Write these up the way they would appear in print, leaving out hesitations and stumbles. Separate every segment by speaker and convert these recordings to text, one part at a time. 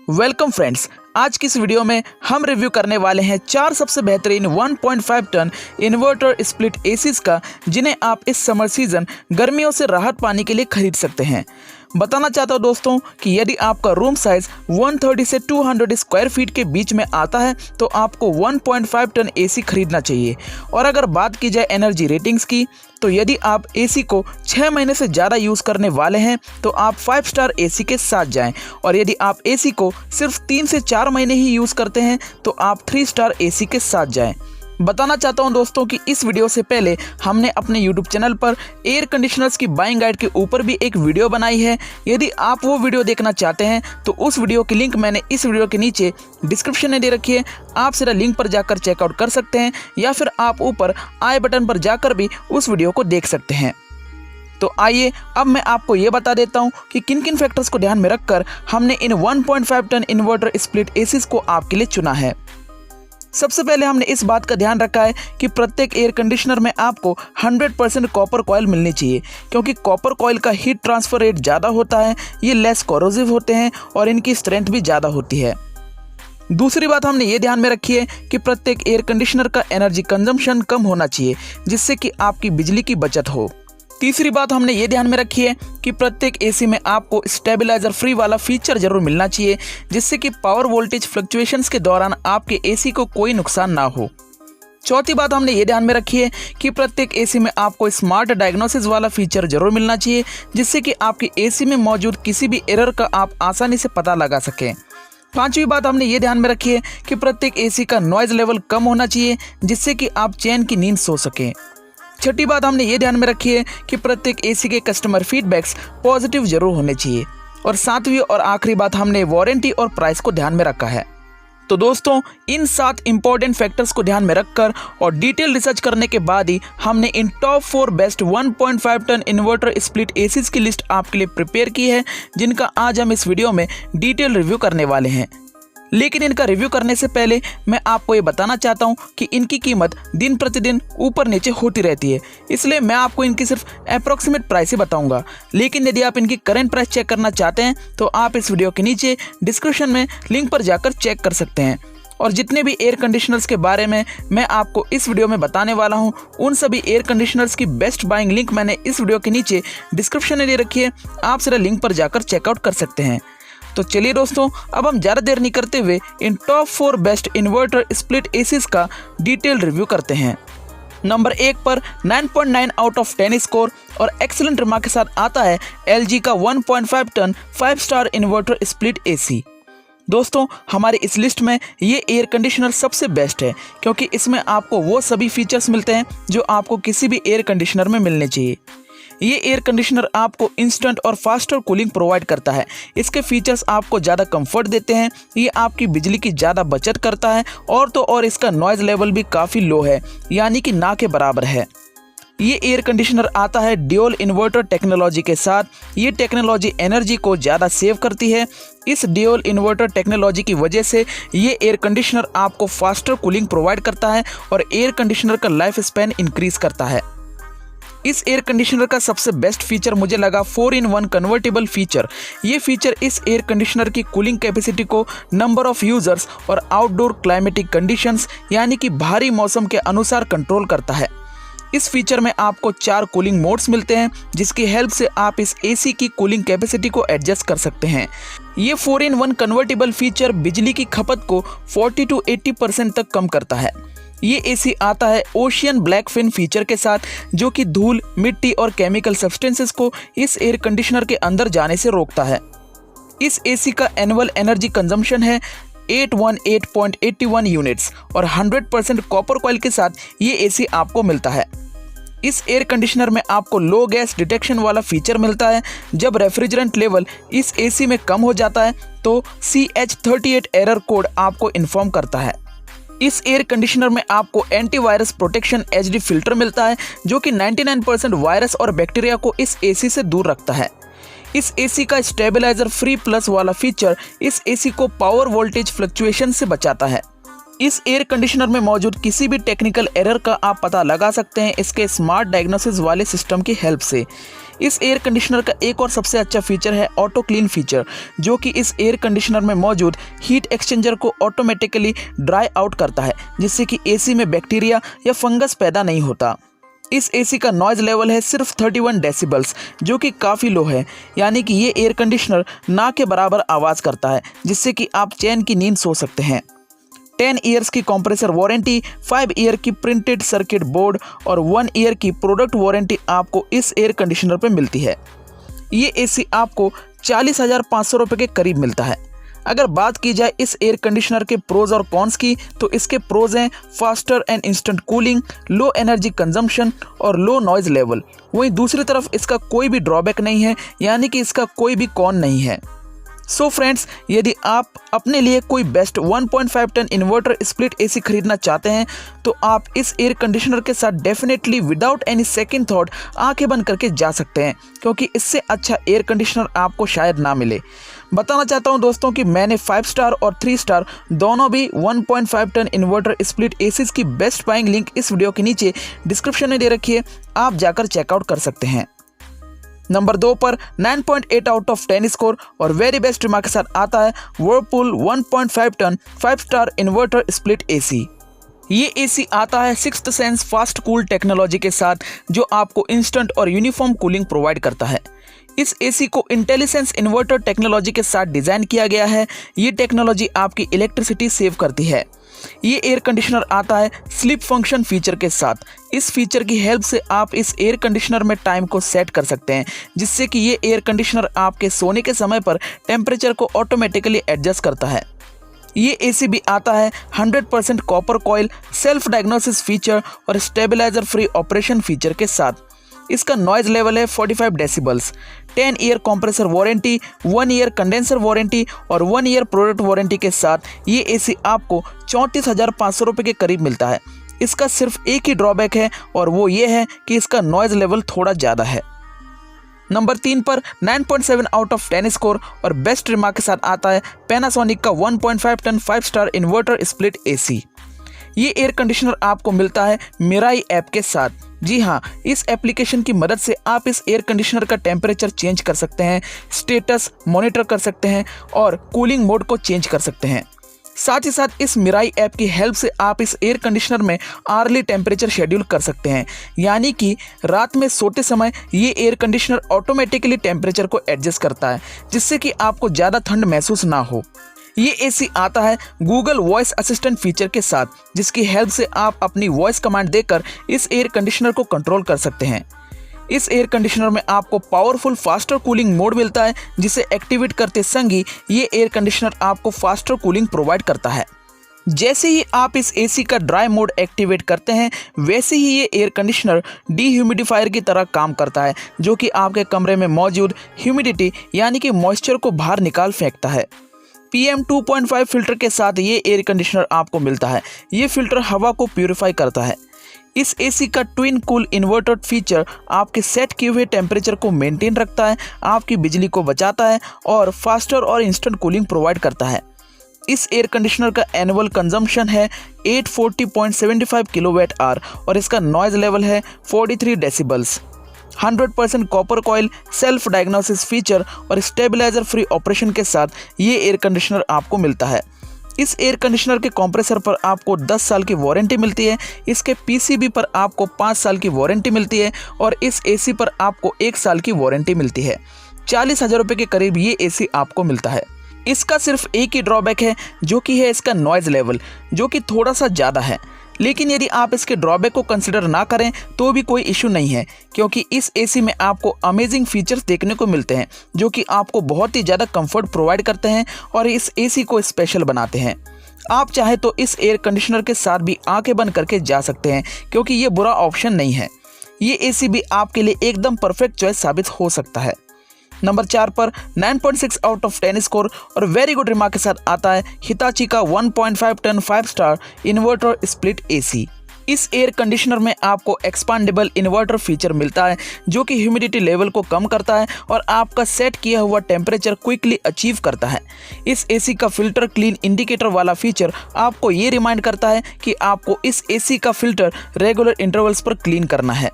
Speaker 1: Welcome friends, आज की इस वीडियो में हम रिव्यू करने वाले हैं 4 सबसे बेहतरीन 1.5 टन इन्वर्टर स्प्लिट एसीज का, जिन्हें आप इस समर सीजन गर्मियों से राहत पाने के लिए खरीद सकते हैं। बताना चाहता हूँ दोस्तों कि यदि आपका रूम साइज 130 से 200 स्क्वायर फीट के बीच में आता है तो आपको 1.5 टन एसी खरीदना चाहिए। और अगर बात की जाए एनर्जी रेटिंग्स की, तो यदि आप एसी को 6 महीने से ज़्यादा यूज़ करने वाले हैं तो आप 5 स्टार एसी के साथ जाएं, और यदि आप एसी को सिर्फ 3 से 4 महीने ही यूज़ करते हैं तो आप 3 स्टार एसी के साथ जाएं। बताना चाहता हूं दोस्तों कि इस वीडियो से पहले हमने अपने YouTube चैनल पर एयर कंडीशनर्स की बाइंग गाइड के ऊपर भी एक वीडियो बनाई है। यदि आप वो वीडियो देखना चाहते हैं तो उस वीडियो की लिंक मैंने इस वीडियो के नीचे डिस्क्रिप्शन में दे रखी है। आप सीधा लिंक पर जाकर चेकआउट कर सकते हैं, या फिर आप ऊपर आई बटन पर जाकर भी उस वीडियो को देख सकते हैं। तो आइए अब मैं आपको ये बता देता हूँ कि किन किन फैक्टर्स को ध्यान में रखकर हमने इन 1.5 टन इन्वर्टर स्प्लिट एसीज को आपके लिए चुना है। सबसे पहले हमने इस बात का ध्यान रखा है कि प्रत्येक एयर कंडीशनर में आपको 100% कॉपर कॉइल मिलनी चाहिए, क्योंकि कॉपर कॉइल का हीट ट्रांसफर रेट ज़्यादा होता है, ये लेस कोरोसिव होते हैं और इनकी स्ट्रेंथ भी ज़्यादा होती है। दूसरी बात हमने ये ध्यान में रखी है कि प्रत्येक एयर कंडीशनर का एनर्जी कंजम्पशन कम होना चाहिए, जिससे कि आपकी बिजली की बचत हो। तीसरी बात हमने ये ध्यान में रखी है कि प्रत्येक एसी में आपको स्टेबलाइजर फ्री वाला फीचर जरूर मिलना चाहिए, जिससे कि पावर वोल्टेज फ्लक्चुएशंस के दौरान आपके एसी को कोई नुकसान ना हो। चौथी बात हमने ये ध्यान में रखी है कि प्रत्येक एसी में आपको स्मार्ट डायग्नोसिस वाला फीचर जरूर मिलना चाहिए, जिससे कि आपके एसी में मौजूद किसी भी एरर का आप आसानी से पता लगा सकें। पांचवी बात हमने ये ध्यान में रखी है कि प्रत्येक एसी का नॉइज लेवल कम होना चाहिए, जिससे कि आप चैन की नींद सो सकें। छठी बात हमने ये ध्यान में रखी है कि प्रत्येक एसी के कस्टमर फीडबैक्स पॉजिटिव जरूर होने चाहिए। और सातवीं और आखिरी बात हमने वारंटी और प्राइस को ध्यान में रखा है। तो दोस्तों, इन 7 इंपॉर्टेंट फैक्टर्स को ध्यान में रखकर और डिटेल रिसर्च करने के बाद ही हमने इन top 4 best 1.5 ton inverter split ACs की लिस्ट आपके लिए प्रिपेयर की है, जिनका आज हम इस वीडियो में डिटेल रिव्यू करने वाले हैं। लेकिन इनका रिव्यू करने से पहले मैं आपको ये बताना चाहता हूँ कि इनकी कीमत दिन प्रतिदिन ऊपर नीचे होती रहती है, इसलिए मैं आपको इनकी सिर्फ अप्रॉक्सीमेट प्राइस ही बताऊंगा। लेकिन यदि आप इनकी करंट प्राइस चेक करना चाहते हैं तो आप इस वीडियो के नीचे डिस्क्रिप्शन में लिंक पर जाकर चेक कर सकते हैं। और जितने भी एयर कंडीशनर्स के बारे में मैं आपको इस वीडियो में बताने वाला हूं, उन सभी एयर कंडीशनर्स की बेस्ट बाइंग लिंक मैंने इस वीडियो के नीचे डिस्क्रिप्शन में दे रखी है। आप सीधा लिंक पर जाकर चेकआउट कर सकते हैं। तो चलिए दोस्तों, अब हम ज़्यादा देर नहीं करते हुए इन top 4 best inverter split ACs का डिटेल रिव्यू करते हैं। नंबर 1 पर 9.9 आउट ऑफ 10 स्कोर और एक्सीलेंट रिमार्क के साथ आता है LG का 1.5 ton 5 star inverter split AC. दोस्तों, हमारी इस लिस्ट में ये एयर कंडीशनर सबसे बेस्ट है, क्योंकि इसमें आपको वो सभी फीचर्स मिलते हैं जो आपको किसी भी एयर कंडीशनर में मिलने चाहिए। ये एयर कंडीशनर आपको इंस्टेंट और फास्टर कूलिंग प्रोवाइड करता है। इसके फीचर्स आपको ज़्यादा कंफर्ट देते हैं, ये आपकी बिजली की ज़्यादा बचत करता है, और तो और इसका नॉइज़ लेवल भी काफ़ी लो है, यानी कि ना के बराबर है। ये एयर कंडीशनर आता है ड्यूल इन्वर्टर टेक्नोलॉजी के साथ। ये टेक्नोलॉजी एनर्जी को ज़्यादा सेव करती है। इस ड्यूल इन्वर्टर टेक्नोलॉजी की वजह से ये एयर कंडीशनर आपको फास्टर कूलिंग प्रोवाइड करता है और एयर कंडीशनर का लाइफ स्पैन इंक्रीज करता है। इस एयर कंडीशनर का सबसे बेस्ट फीचर मुझे लगा 4-in-1 कन्वर्टेबल फीचर। ये फीचर इस एयर कंडीशनर की कूलिंग कैपेसिटी को नंबर ऑफ यूजर्स और आउटडोर क्लाइमेटिक कंडीशंस, यानी कि भारी मौसम के अनुसार कंट्रोल करता है। इस फीचर में आपको 4 कूलिंग मोड्स मिलते हैं, जिसकी हेल्प से आप इस एसी की कूलिंग कैपेसिटी को एडजस्ट कर सकते हैं। ये 4-in-1 कन्वर्टेबल फीचर बिजली की खपत को 40 to 80% तक कम करता है। ये एसी आता है ओशियन ब्लैक फिन फीचर के साथ, जो कि धूल, मिट्टी और केमिकल सब्सटेंसेस को इस एयर कंडीशनर के अंदर जाने से रोकता है। इस एसी का एनुअल एनर्जी कंजम्पशन है 818.81 यूनिट्स और 100% कॉपर कॉइल के साथ ये एसी आपको मिलता है। इस एयर कंडीशनर में आपको लो गैस डिटेक्शन वाला फीचर मिलता है। जब रेफ्रिजरेंट लेवल इस एसी में कम हो जाता है तो CH38 एरर कोड आपको इन्फॉर्म करता है। इस एयर कंडीशनर में आपको एंटीवायरस प्रोटेक्शन HD फिल्टर मिलता है, जो कि 99% वायरस और बैक्टीरिया को इस एसी से दूर रखता है। इस एसी का स्टेबलाइजर फ्री प्लस वाला फीचर इस एसी को पावर वोल्टेज फ्लक्चुएशन से बचाता है। इस एयर कंडीशनर में मौजूद किसी भी टेक्निकल एरर का आप पता लगा सकते हैं इसके स्मार्ट डायग्नोसिस वाले सिस्टम की हेल्प से। इस एयर कंडीशनर का एक और सबसे अच्छा फीचर है ऑटो क्लीन फीचर, जो कि इस एयर कंडीशनर में मौजूद हीट एक्सचेंजर को ऑटोमेटिकली ड्राई आउट करता है, जिससे कि एसी में बैक्टीरिया या फंगस पैदा नहीं होता। इस एसी का नॉइज़ लेवल है सिर्फ 31 डेसिबल्स, जो कि काफ़ी लो है, यानी कि ये एयर कंडीशनर ना के बराबर आवाज़ करता है, जिससे कि आप चैन की नींद सो सकते हैं। 10 ईयर्स की कंप्रेसर वारंटी, 5 ईयर की प्रिंटेड सर्किट बोर्ड और 1 ईयर की प्रोडक्ट वारंटी आपको इस एयर कंडीशनर पर मिलती है। ये एसी आपको 40,500 रुपये के करीब मिलता है। अगर बात की जाए इस एयर कंडीशनर के प्रोज और कॉन्स की, तो इसके प्रोज हैं faster and instant cooling, low energy consumption और लो नॉइज़ लेवल। वहीं दूसरी तरफ इसका कोई भी ड्रॉबैक नहीं है, यानी कि इसका कोई भी कॉन नहीं है। सो फ्रेंड्स, यदि आप अपने लिए कोई best 1.5 ton inverter split AC खरीदना चाहते हैं, तो आप इस एयर कंडीशनर के साथ definitely without any second thought आंखें बंद करके जा सकते हैं, क्योंकि इससे अच्छा एयर कंडीशनर आपको शायद ना मिले। बताना चाहता हूं दोस्तों कि मैंने 5 स्टार और 3 स्टार दोनों भी 1.5 टन इन्वर्टर स्प्लिट एसीज की बेस्ट बाइंग लिंक इस वीडियो के नीचे डिस्क्रिप्शन में दे रखी है, आप जाकर चेकआउट कर सकते हैं। नंबर 2 पर 9.8 आउट ऑफ 10 स्कोर और वेरी बेस्ट रिमार्क के साथ आता है Whirlpool 1.5 ton 5 star inverter split AC. ये एसी आता है 6th sense fast cool technology के साथ, जो आपको इंस्टेंट और यूनिफॉर्म कूलिंग प्रोवाइड करता है। इस एसी को इंटेलिसेंस इन्वर्टर टेक्नोलॉजी के साथ डिज़ाइन किया गया है। ये टेक्नोलॉजी आपकी इलेक्ट्रिसिटी सेव करती है। ये एयर कंडीशनर आता है स्लीप फंक्शन फीचर के साथ। इस फीचर की हेल्प से आप इस एयर कंडीशनर में टाइम को सेट कर सकते हैं, जिससे कि ये एयर कंडीशनर आपके सोने के समय पर टेम्परेचर को ऑटोमेटिकली एडजस्ट करता है। ये एसी भी आता है 100% copper coil, self diagnosis feature और स्टेबलाइजर फ्री ऑपरेशन फीचर के साथ। इसका नॉइज़ लेवल है 45 decibels. 10 year compressor warranty, 1 year condenser warranty और 1 ईयर प्रोडक्ट वारंटी के साथ ये एसी आपको 34,500 रुपये के करीब मिलता है। इसका सिर्फ एक ही ड्रॉबैक है, और वो ये है कि इसका नॉइज़ लेवल थोड़ा ज़्यादा है। नंबर 3 पर 9.7 आउट ऑफ 10 स्कोर और बेस्ट रिमार्क के साथ आता है पैनासोनिक का 1.5 ton 5 star inverter split AC. ये एयर कंडीशनर आपको मिलता है मिराई ऐप के साथ। जी हाँ, इस एप्लीकेशन की मदद से आप इस एयर कंडीशनर का टेम्परेचर चेंज कर सकते हैं, स्टेटस मॉनिटर कर सकते हैं और कूलिंग मोड को चेंज कर सकते हैं। साथ ही साथ इस मिराई ऐप की हेल्प से आप इस एयर कंडीशनर में आर्ली टेम्परेचर शेड्यूल कर सकते हैं, यानी कि रात में सोते समय ये एयर कंडीशनर ऑटोमेटिकली टेम्परेचर को एडजस्ट करता है, जिससे कि आपको ज़्यादा ठंड महसूस ना हो। ये एसी आता है गूगल वॉइस असिस्टेंट फीचर के साथ, जिसकी हेल्प से आप अपनी वॉइस कमांड देकर इस एयर कंडीशनर को कंट्रोल कर सकते हैं। इस एयर कंडीशनर में आपको पावरफुल फास्टर कूलिंग मोड मिलता है, जिसे एक्टिवेट करते संग ही ये एयर कंडीशनर आपको फास्टर कूलिंग प्रोवाइड करता है। जैसे ही आप इस एसी का ड्राई मोड एक्टिवेट करते हैं, वैसे ही ये एयर कंडीशनर डीह्यूमिडिफायर की तरह काम करता है, जो कि आपके कमरे में मौजूद ह्यूमिडिटी यानी कि मॉइस्चर को बाहर निकाल फेंकता है। PM 2.5 फिल्टर के साथ ये एयर कंडीशनर आपको मिलता है। ये फिल्टर हवा को प्यूरिफाई करता है। इस एसी का ट्विन कूल इन्वर्टर फीचर आपके सेट किए हुए टेम्परेचर को मेंटेन रखता है, आपकी बिजली को बचाता है और फास्टर और इंस्टेंट कूलिंग प्रोवाइड करता है। इस एयर कंडीशनर का एनुअल कंजम्पशन है 840.75 किलोवाट आवर और इसका नॉइज़ लेवल है 43 decibels. 100% copper coil, self diagnosis feature और स्टेबलाइजर फ्री ऑपरेशन के साथ ये एयर कंडीशनर आपको मिलता है। इस एयर कंडीशनर के कंप्रेसर पर आपको 10 साल की वारंटी मिलती है, इसके PCB पर आपको 5 साल की वारंटी मिलती है और इस एसी पर आपको 1 साल की वारंटी मिलती है। 40,000 रुपये के करीब ये एसी आपको मिलता है। इसका सिर्फ एक ही ड्रॉबैक है, जो कि है इसका नॉइज़ लेवल, जो कि थोड़ा सा ज़्यादा है। लेकिन यदि आप इसके ड्रॉबैक को कंसिडर ना करें तो भी कोई इशू नहीं है, क्योंकि इस एसी में आपको अमेजिंग फीचर्स देखने को मिलते हैं, जो कि आपको बहुत ही ज़्यादा कंफर्ट प्रोवाइड करते हैं और इस एसी को स्पेशल बनाते हैं। आप चाहे तो इस एयर कंडीशनर के साथ भी आंखें बंद करके जा सकते हैं, क्योंकि ये बुरा ऑप्शन नहीं है। ये एसी भी आपके लिए एकदम परफेक्ट चॉइस साबित हो सकता है। नंबर 4 पर 9.6 आउट ऑफ 10 स्कोर और वेरी गुड रिमार्क के साथ आता है हिताची का 1.5 ton 5 star inverter split AC. इस एयर कंडीशनर में आपको एक्सपांडेबल इन्वर्टर फीचर मिलता है, जो कि ह्यूमिडिटी लेवल को कम करता है और आपका सेट किया हुआ टेम्परेचर क्विकली अचीव करता है। इस एसी का फिल्टर क्लीन इंडिकेटर वाला फीचर आपको ये रिमाइंड करता है कि आपको इस एसी का फिल्टर रेगुलर इंटरवल्स पर क्लीन करना है।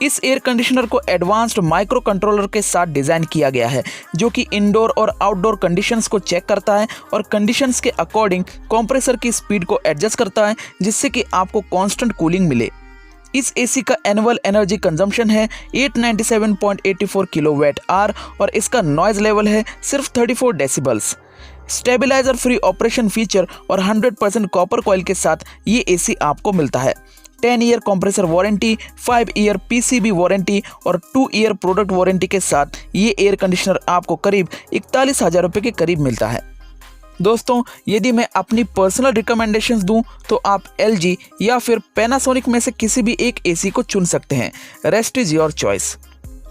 Speaker 1: इस एयर कंडीशनर को एडवांस्ड माइक्रो कंट्रोलर के साथ डिज़ाइन किया गया है जो कि इंडोर और आउटडोर कंडीशंस को चेक करता है और कंडीशंस के अकॉर्डिंग कंप्रेसर की स्पीड को एडजस्ट करता है जिससे कि आपको कांस्टेंट कूलिंग मिले। इस एसी का एनुअल एनर्जी कंजम्पशन है 897.84 किलोवाट आवर और इसका नॉइज लेवल है सिर्फ 34 decibels. Stabiliser free operation feature और 100% कॉपर कॉइल के साथ ये एसी आपको मिलता है। 10 year compressor warranty, 5 year PCB warranty और 2 ईयर प्रोडक्ट वारंटी के साथ ये एयर कंडीशनर आपको करीब 41,000 रुपये के करीब मिलता है। दोस्तों, यदि मैं अपनी पर्सनल रिकमेंडेशंस दूं तो आप LG या फिर पैनासोनिक में से किसी भी एक एसी को चुन सकते हैं। Rest is your choice.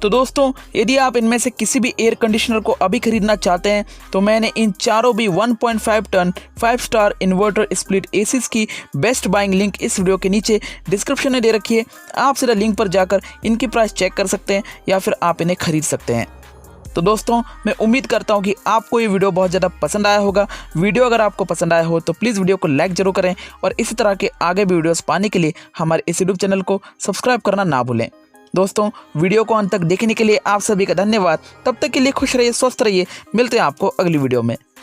Speaker 1: तो दोस्तों, यदि आप इनमें से किसी भी एयर कंडीशनर को अभी खरीदना चाहते हैं तो मैंने इन चारों भी 1.5 ton 5 star inverter split ACs की बेस्ट बाइंग लिंक इस वीडियो के नीचे डिस्क्रिप्शन में दे रखी है। आप सीधा लिंक पर जाकर इनकी प्राइस चेक कर सकते हैं या फिर आप इन्हें खरीद सकते हैं। तो दोस्तों, मैं उम्मीद करता हूं कि आपको ये वीडियो बहुत ज़्यादा पसंद आया होगा। वीडियो अगर आपको पसंद आया हो तो प्लीज़ वीडियो को लाइक जरूर करें और इसी तरह के आगे भी वीडियोस पाने के लिए हमारे इस यूट्यूब चैनल को सब्सक्राइब करना ना भूलें। दोस्तों, वीडियो को अंत तक देखने के लिए आप सभी का धन्यवाद। तब तक के लिए खुश रहिए, स्वस्थ रहिए। मिलते हैं आपको अगली वीडियो में।